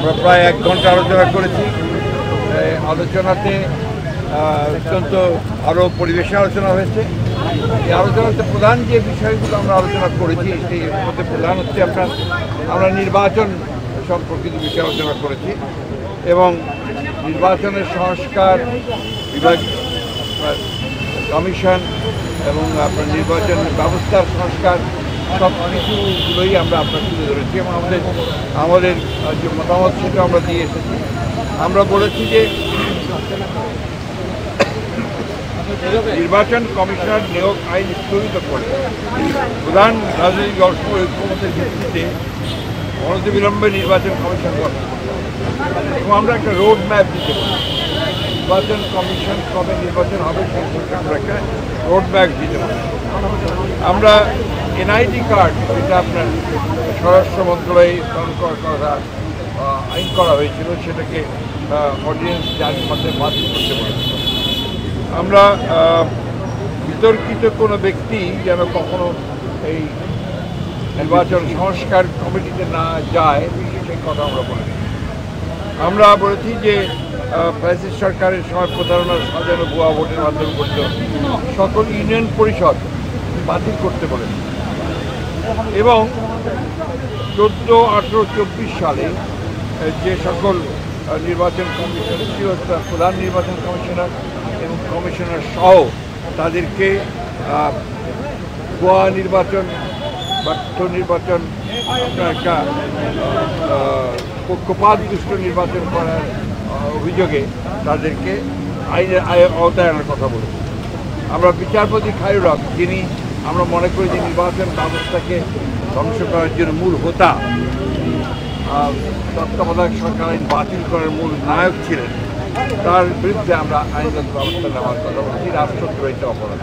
আমরা প্রায় 1 ঘন্টা আলোচনা করেছি। আলোচনাতে অত্যন্ত আরও পরিবেশে আলোচনা হয়েছে। এই আলোচনাতে প্রধান যে বিষয়গুলো আমরা আলোচনা করেছি সেই মধ্যে প্রধান হচ্ছে আমরা নির্বাচন সম্পর্কিত বিষয়ে আলোচনা করেছি এবং নির্বাচনের সংস্কার বিভাগ কমিশন এবং আপনার নির্বাচন ব্যবস্থার সংস্কার সব কিছুগুলোই আমরা আপনার তুলে ধরেছি এবং আমাদের যে মতামত সেটা আমরা দিয়ে এসেছি। আমরা বলেছি যে নির্বাচন কমিশনার নিয়োগ আইন স্থগিত করে প্রধান রাজনৈতিক দলসমূহ ঐক্যমতের ভিত্তিতে অনতিবিলম্বে নির্বাচন কমিশন গঠন করতে হবে এবং আমরা একটা রোড ম্যাপ দিতে পারি। নির্বাচন কমিশন কবে নির্বাচন হবে সেই সম্পর্কে আমরা একটা রোড ম্যাপ দিতে পারি। আমরা এনআইডি কার্ড যেটা আপনার স্বরাষ্ট্র মন্ত্রণালয়ে করা আইন করা হয়েছিল সেটাকে অর্ডিন্যান্স জারির মাধ্যমে বাতিল করতে বলেছি। আমরা বিতর্কিত কোনো ব্যক্তি যেন কখনো এই নির্বাচন সংস্কার কমিটিতে না যায় সেই কথা আমরা বলেছি। আমরা বলেছি যে ফ্যাসিস্ট সরকারের সময় প্রতারণার সাজানো ভুয়া ভোটের মাধ্যমে গঠিত সকল ইউনিয়ন পরিষদ বাতিল করতে বলেছি এবং 14, 18, 24 সালে যে সকল নির্বাচন কমিশন ছিল প্রধান নির্বাচন কমিশনার এবং কমিশনার সহ তাদেরকে ভুয়া নির্বাচন ব্যর্থ নির্বাচন একটা পক্ষপাত দুষ্ট নির্বাচন করার অভিযোগে তাদেরকে আইনের আওতায় আনার কথা বলেছি। আমরা বিচারপতি খায়রুল হক, যিনি আমরা মনে করি যে নির্বাচন ব্যবস্থাকে ধ্বংস করার জন্য মূল হোতা, তত্ত্বাবধায়ক সরকার আইন বাতিল করার মূল নায়ক ছিলেন, তার বিরুদ্ধে আমরা আইনগত ব্যবস্থা নেওয়ার কথা বলছি। রাষ্ট্রদ্রোহিতা অপরাধ।